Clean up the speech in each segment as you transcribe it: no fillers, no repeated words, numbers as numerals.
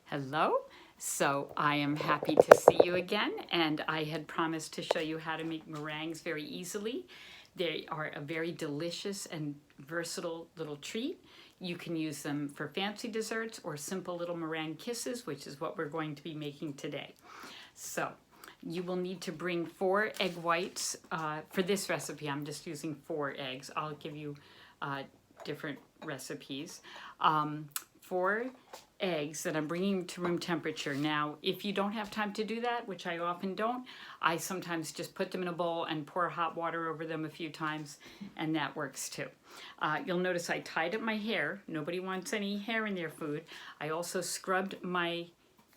Hello. So I am happy to see you again, and I had promised to show you how to make meringues very easily. They are a very delicious and versatile little treat. You can use them for fancy desserts or simple little meringue kisses, which is what we're going to be making today. So you will need to bring 4 egg whites. For this recipe, I'm just using 4 eggs. I'll give you different recipes. 4 eggs that I'm bringing to room temperature. Now, if you don't have time to do that, which I often don't, I sometimes just put them in a bowl and pour hot water over them a few times, and that works too. You'll notice I tied up my hair. Nobody wants any hair in their food. I also scrubbed my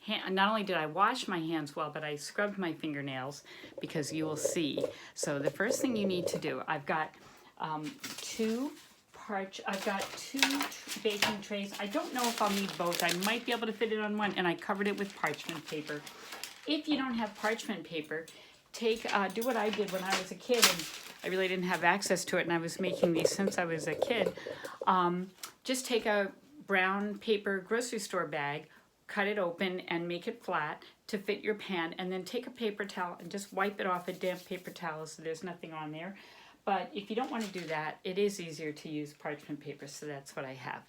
hand. Not only did I wash my hands well, but I scrubbed my fingernails because you will see. So the first thing you need to do, I've got two baking trays. I don't know if I'll need both. I might be able to fit it on one, and I covered it with parchment paper. If you don't have parchment paper, do what I did when I was a kid, and I really didn't have access to it, and I was making these since I was a kid. Just take a brown paper grocery store bag, cut it open, and make it flat to fit your pan, and then take a paper towel and just wipe it off a damp paper towel so there's nothing on there. But if you don't want to do that, it is easier to use parchment paper, so that's what I have.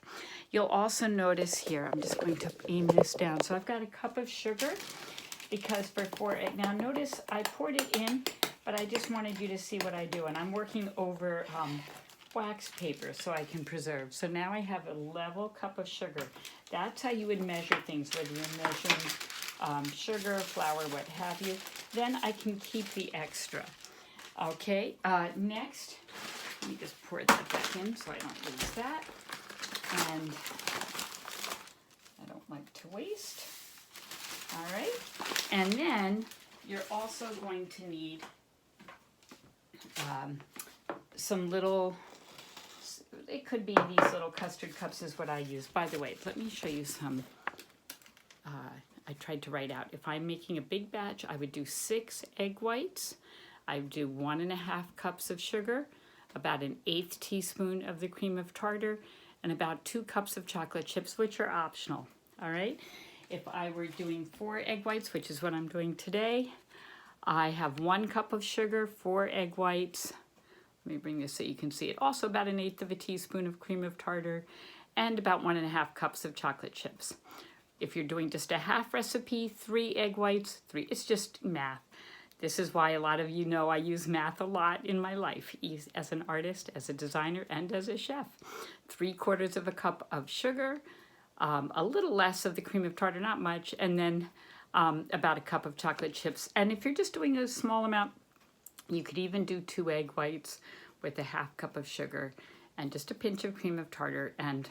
You'll also notice here, I'm just going to aim this down. So I've got a cup of sugar, because for 4 eggs, now notice I poured it in, but I just wanted you to see what I do. And I'm working over wax paper so I can preserve. So now I have a level cup of sugar. That's how you would measure things, whether you're measuring sugar, flour, what have you. Then I can keep the extra. Okay, next, let me just pour that back in so I don't lose that. And I don't like to waste. All right, and then you're also going to need some little, it could be these little custard cups is what I use. By the way, let me show you some. I tried to write out, if I'm making a big batch, I would do 6 egg whites. I do 1½ cups of sugar, about 1/8 teaspoon of the cream of tartar, and about 2 cups of chocolate chips, which are optional. All right. If I were doing 4 egg whites, which is what I'm doing today, I have 1 cup of sugar, 4 egg whites. Let me bring this so you can see it. Also about 1/8 teaspoon of cream of tartar, and about 1½ cups of chocolate chips. If you're doing just a half recipe, 3 egg whites, 3. It's just math. This is why a lot of you know I use math a lot in my life, as an artist, as a designer, and as a chef. 3/4 cup of sugar, a little less of the cream of tartar, not much, and then about 1 cup of chocolate chips. And if you're just doing a small amount, you could even do 2 egg whites with 1/2 cup of sugar and just a pinch of cream of tartar and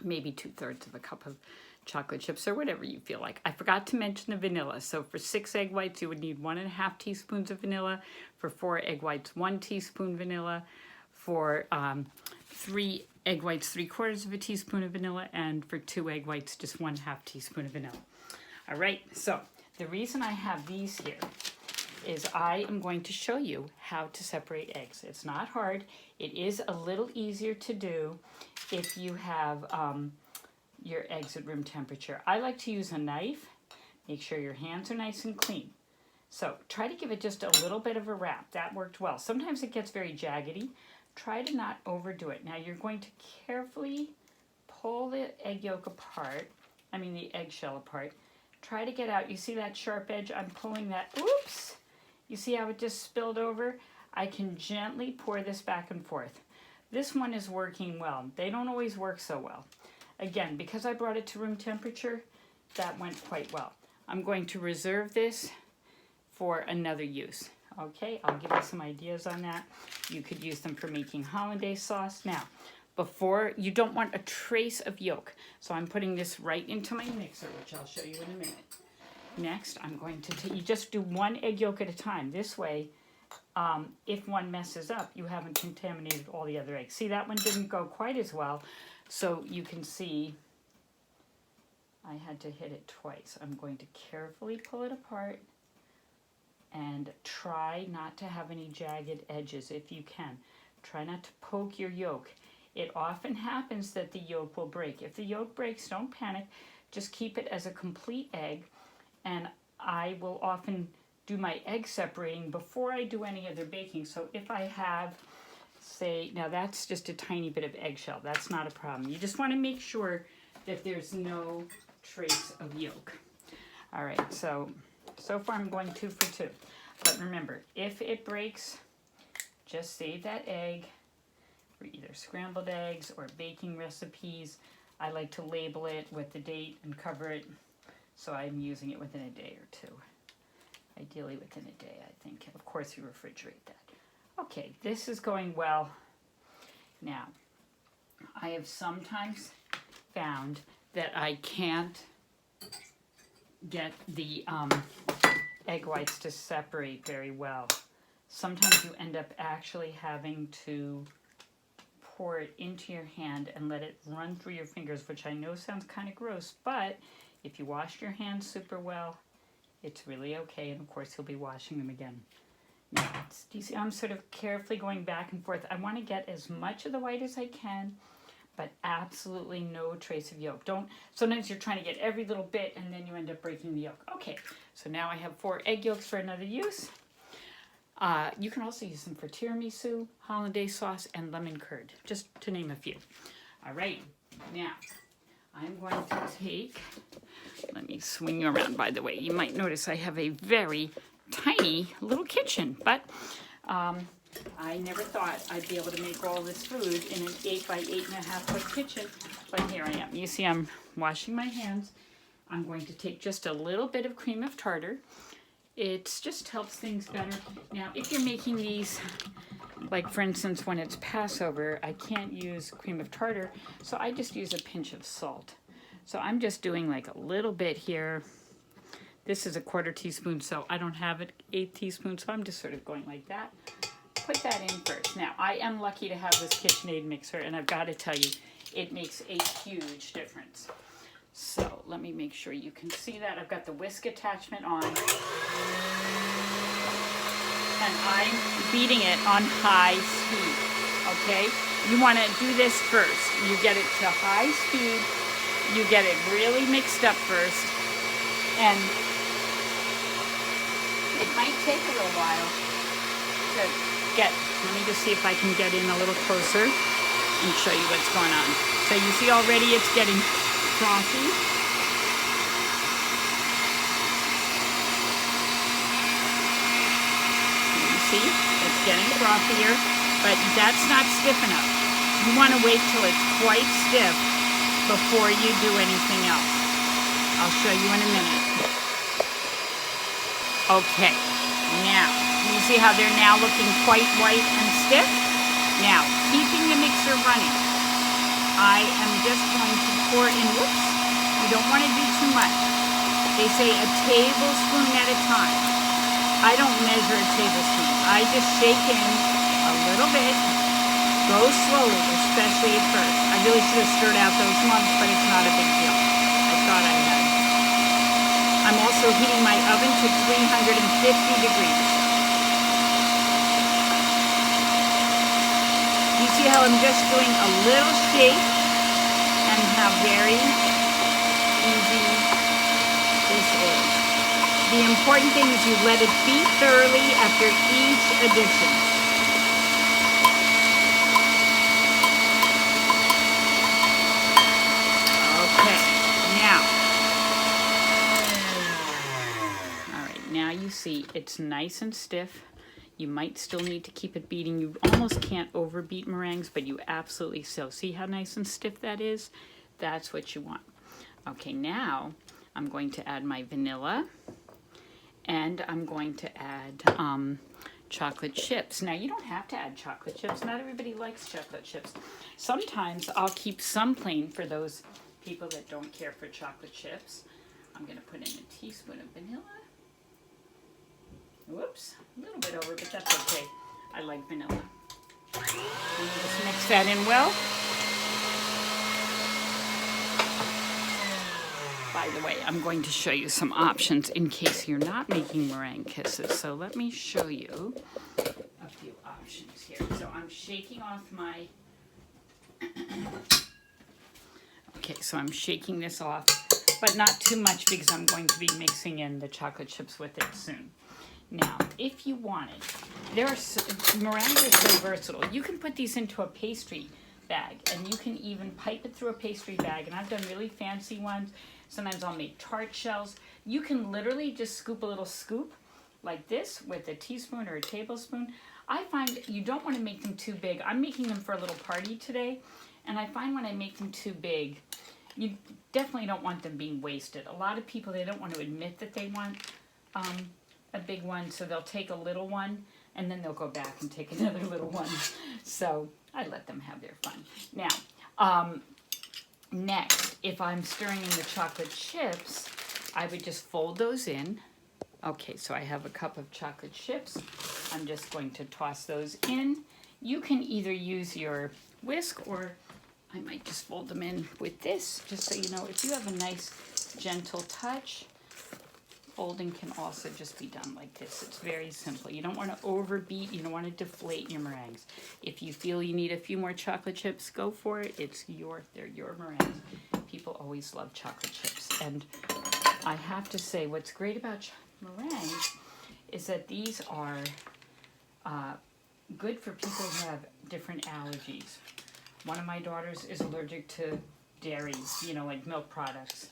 maybe 2/3 cup of chocolate chips, or whatever you feel like. I forgot to mention the vanilla. So for 6 egg whites, you would need 1½ teaspoons of vanilla. For 4 egg whites, 1 teaspoon vanilla. For 3 egg whites, 3/4 teaspoon of vanilla. And for 2 egg whites, just 1/2 teaspoon of vanilla. All right, so the reason I have these here is I am going to show you how to separate eggs. It's not hard. It is a little easier to do if you have your eggs at room temperature. I like to use a knife. Make sure your hands are nice and clean. So try to give it just a little bit of a wrap. That worked well. Sometimes it gets very jaggedy. Try to not overdo it. Now you're going to carefully pull the egg yolk apart. The eggshell apart. Try to get out. You see that sharp edge? I'm pulling that. Oops! You see how it just spilled over? I can gently pour this back and forth. This one is working well. They don't always work so well. Again, because I brought it to room temperature, that went quite well. I'm going to reserve this for another use. Okay, I'll give you some ideas on that. You could use them for making hollandaise sauce. Now, you don't want a trace of yolk. So I'm putting this right into my mixer, which I'll show you in a minute. Next, I'm going to you just do 1 egg yolk at a time. This way, if one messes up, you haven't contaminated all the other eggs. See, that one didn't go quite as well. So you can see I had to hit it twice. I'm going to carefully pull it apart and try not to have any jagged edges if you can. Try not to poke your yolk. It often happens that the yolk will break. If the yolk breaks, don't panic. just keep it as a complete egg, and I will often do my egg separating before I do any other baking. So if I have, say, now that's just a tiny bit of eggshell, that's not a problem. You just want to make sure that there's no trace of yolk. All right, so far I'm going 2 for 2. But remember, if it breaks, just save that egg for either scrambled eggs or baking recipes. I like to label it with the date and cover it so I'm using it within a day or 2. Ideally within a day, I think. Of course, you refrigerate that. Okay, this is going well. Now, I have sometimes found that I can't get the egg whites to separate very well. Sometimes you end up actually having to pour it into your hand and let it run through your fingers, which I know sounds kind of gross, but if you wash your hands super well, it's really okay, and of course you'll be washing them again. Now, do you see, I'm sort of carefully going back and forth. I want to get as much of the white as I can, but absolutely no trace of yolk. Sometimes you're trying to get every little bit and then you end up breaking the yolk. Okay, so now I have 4 egg yolks for another use. You can also use them for tiramisu, hollandaise sauce, and lemon curd, just to name a few. All right, now I'm going to take, let me swing you around, by the way. You might notice I have a very tiny little kitchen, but I never thought I'd be able to make all this food in an 8 by 8.5 foot kitchen, but here I am. You see, I'm washing my hands. I'm going to take just a little bit of cream of tartar. It just helps things better. Now, if you're making these, like for instance, when it's Passover, I can't use cream of tartar, so I just use a pinch of salt. So I'm just doing like a little bit here. This is a 1/4 teaspoon, so I don't have an 1/8 teaspoon, so I'm just sort of going like that. Put that in first. Now, I am lucky to have this KitchenAid mixer, and I've got to tell you, it makes a huge difference. So let me make sure you can see that. I've got the whisk attachment on, and I'm beating it on high speed, okay? You want to do this first. You get it to high speed, you get it really mixed up first, and it might take a little while to get, let me just see if I can get in a little closer and show you what's going on. So you see already it's getting frothy. You see, it's getting frothier, but that's not stiff enough. You want to wait till it's quite stiff before you do anything else. I'll show you in a minute. Okay, now, you see how they're now looking quite white and stiff? Now, keeping the mixer running, I am just going to pour in, whoops, you don't want to do too much. They say a tablespoon at a time. I don't measure a tablespoon. I just shake in a little bit, go slowly, especially at first. I really should have stirred out those lumps, but it's not a big deal. I thought I had. I'm also heating my oven to 350 degrees. You see how I'm just doing a little shake and how very easy this is. The important thing is you let it beat thoroughly after each addition. Okay, now. All right, now you see it's nice and stiff. You might still need to keep it beating. You almost can't overbeat meringues, but you absolutely so. See how nice and stiff that is? That's what you want. Okay, now I'm going to add my vanilla, and I'm going to add chocolate chips. Now, you don't have to add chocolate chips. Not everybody likes chocolate chips. Sometimes I'll keep some plain for those people that don't care for chocolate chips. I'm going to put in a teaspoon of vanilla. Whoops, a little bit over, but that's okay. I like vanilla. And just mix that in well. By the way, I'm going to show you some options in case you're not making meringue kisses. So let me show you a few options here. So I'm shaking off my... Okay, so I'm shaking this off but not too much because I'm going to be mixing in the chocolate chips with it soon. Now, if you wanted, meringues are so versatile. You can put these into a pastry bag, and you can even pipe it through a pastry bag, and I've done really fancy ones. Sometimes I'll make tart shells. You can literally just scoop a little scoop like this with a teaspoon or a tablespoon. I find you don't want to make them too big. I'm making them for a little party today, and I find when I make them too big, you definitely don't want them being wasted. A lot of people, they don't want to admit that they want a big one, so they'll take a little one and then they'll go back and take another little one. So I let them have their fun. Now, next, if I'm stirring in the chocolate chips, I would just fold those in. Okay, so I have a cup of chocolate chips. I'm just going to toss those in. You can either use your whisk, or I might just fold them in with this, just so you know, if you have a nice gentle touch, folding can also just be done like this. It's very simple. You don't want to overbeat. You don't want to deflate your meringues. If you feel you need a few more chocolate chips, go for it. They're your meringues. People always love chocolate chips. And I have to say, what's great about meringues is that these are good for people who have different allergies. One of my daughters is allergic to dairy, like milk products.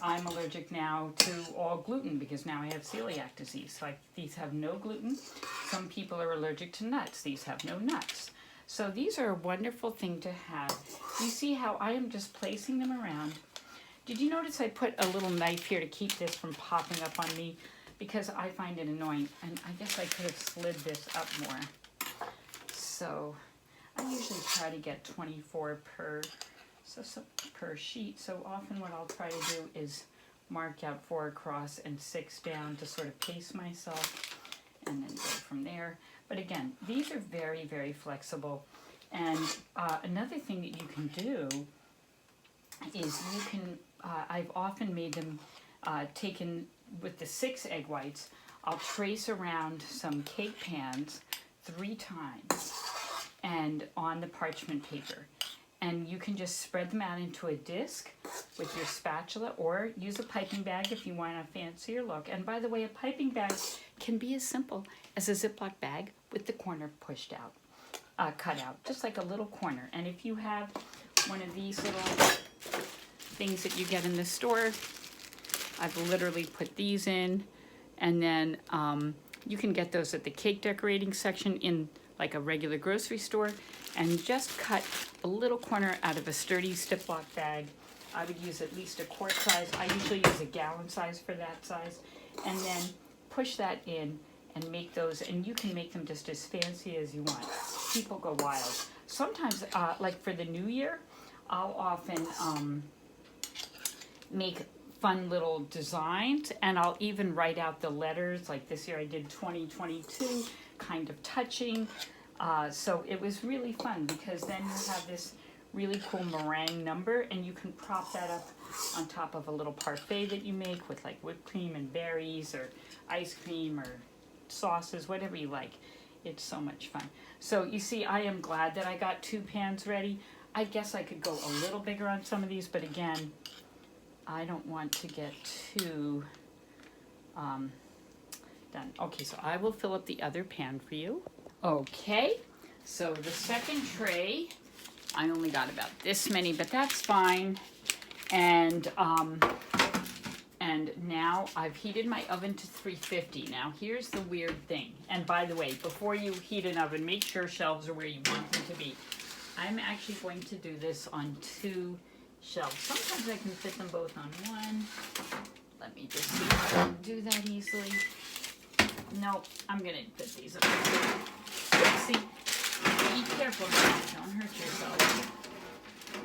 I'm allergic now to all gluten because now I have celiac disease. So these have no gluten. Some people are allergic to nuts. These have no nuts. So these are a wonderful thing to have. You see how I am just placing them around. Did you notice I put a little knife here to keep this from popping up on me? Because I find it annoying. And I guess I could have slid this up more. So I usually try to get 24 per sheet. So often what I'll try to do is mark out 4 across and 6 down to sort of pace myself, and then go from there. But again, these are very, very flexible. And another thing that you can do is you can, I've often made them taken with the 6 egg whites. I'll trace around some cake pans 3 times and on the parchment paper. And you can just spread them out into a disc with your spatula, or use a piping bag if you want a fancier look. And by the way, a piping bag can be as simple as a Ziploc bag with the corner pushed out, cut out, just like a little corner. And if you have one of these little things that you get in the store, I've literally put these in. And then you can get those at the cake decorating section in like a regular grocery store, and just cut a little corner out of a sturdy Ziploc bag. I would use at least a quart size. I usually use a gallon size for that size. And then push that in and make those, and you can make them just as fancy as you want. People go wild. Sometimes, like for the new year, I'll often make fun little designs, and I'll even write out the letters. Like this year I did 2022, kind of touching. So it was really fun because then you have this really cool meringue number, and you can prop that up on top of a little parfait that you make with like whipped cream and berries or ice cream or sauces, whatever you like. It's so much fun. So you see, I am glad that I got 2 pans ready. I guess I could go a little bigger on some of these, but again, I don't want to get too done. Okay, so I will fill up the other pan for you. Okay, so the second tray, I only got about this many, but that's fine. And now I've heated my oven to 350. Now here's the weird thing. And by the way, before you heat an oven, make sure shelves are where you want them to be. I'm actually going to do this on 2 shelves. Sometimes I can fit them both on one. Let me just see if I can do that easily. Nope, I'm gonna put these up. See, be careful now, don't hurt yourself.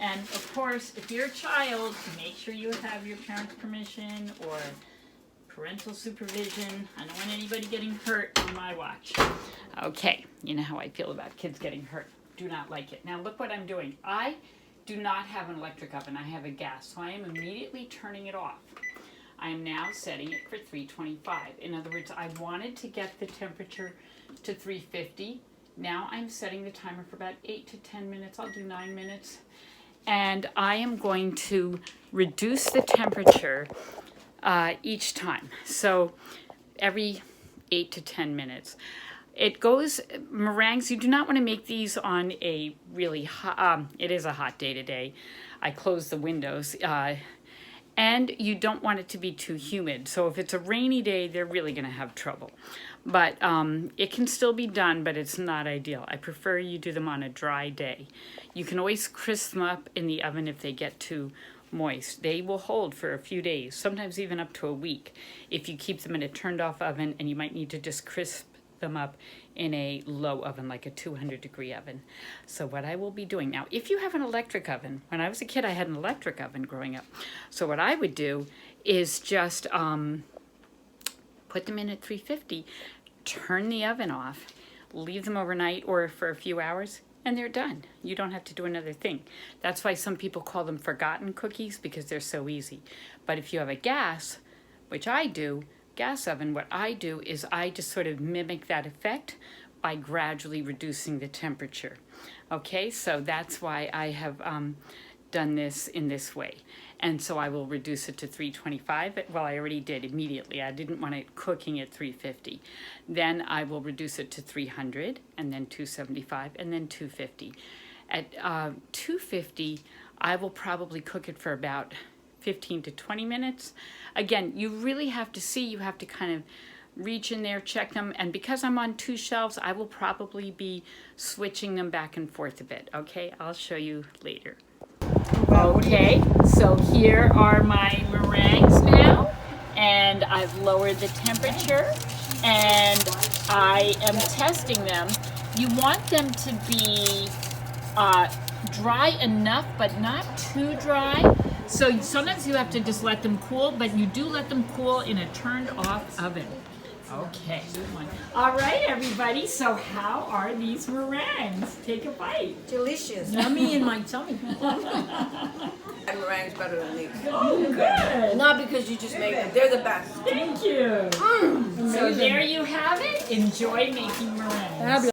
And of course, if you're a child, make sure you have your parents' permission or parental supervision. I don't want anybody getting hurt on my watch. Okay, you know how I feel about kids getting hurt. Do not like it. Now look what I'm doing. I do not have an electric oven. I have a gas, so I am immediately turning it off. I am now setting it for 325. In other words, I wanted to get the temperature to 350. Now I'm setting the timer for about 8 to 10 minutes. I'll do 9 minutes. and I am going to reduce the temperature each time. So every 8 to 10 minutes. It goes, meringues, you do not want to make these on a really hot, it is a hot day today. I closed the windows. And you don't want it to be too humid. So if it's a rainy day, they're really going to have trouble. But it can still be done, but it's not ideal. I prefer you do them on a dry day. You can always crisp them up in the oven if they get too moist. They will hold for a few days, sometimes even up to a week, if you keep them in a turned off oven, and you might need to just crisp them up in a low oven, like a 200-degree oven. So what I will be doing now, if you have an electric oven, when I was a kid, I had an electric oven growing up. So what I would do is just put them in at 350, turn the oven off, leave them overnight or for a few hours, and they're done. You don't have to do another thing. That's why some people call them forgotten cookies, because they're so easy. But if you have a gas, which I do, gas oven, what I do is I just sort of mimic that effect by gradually reducing the temperature. Okay, so that's why I have done this in this way. And so I will reduce it to 325. Well, I already did immediately. I didn't want it cooking at 350. Then I will reduce it to 300, and then 275, and then 250. At 250, I will probably cook it for about 15 to 20 minutes. Again, you really have to see, you have to kind of reach in there, check them, and because I'm on 2 shelves, I will probably be switching them back and forth a bit. Okay, I'll show you later. Okay, so here are my meringues now, and I've lowered the temperature, and I am testing them. You want them to be dry enough, but not too dry. So sometimes you have to just let them cool, but you do let them cool in a turned off oven. Okay. All right, everybody. So how are these meringues? Take a bite. Delicious. Yummy in my tummy. And meringues better than these. Oh, good. Not because you just made them. They're the best. Thank you. So there you have it. Enjoy making meringues. Fabulous.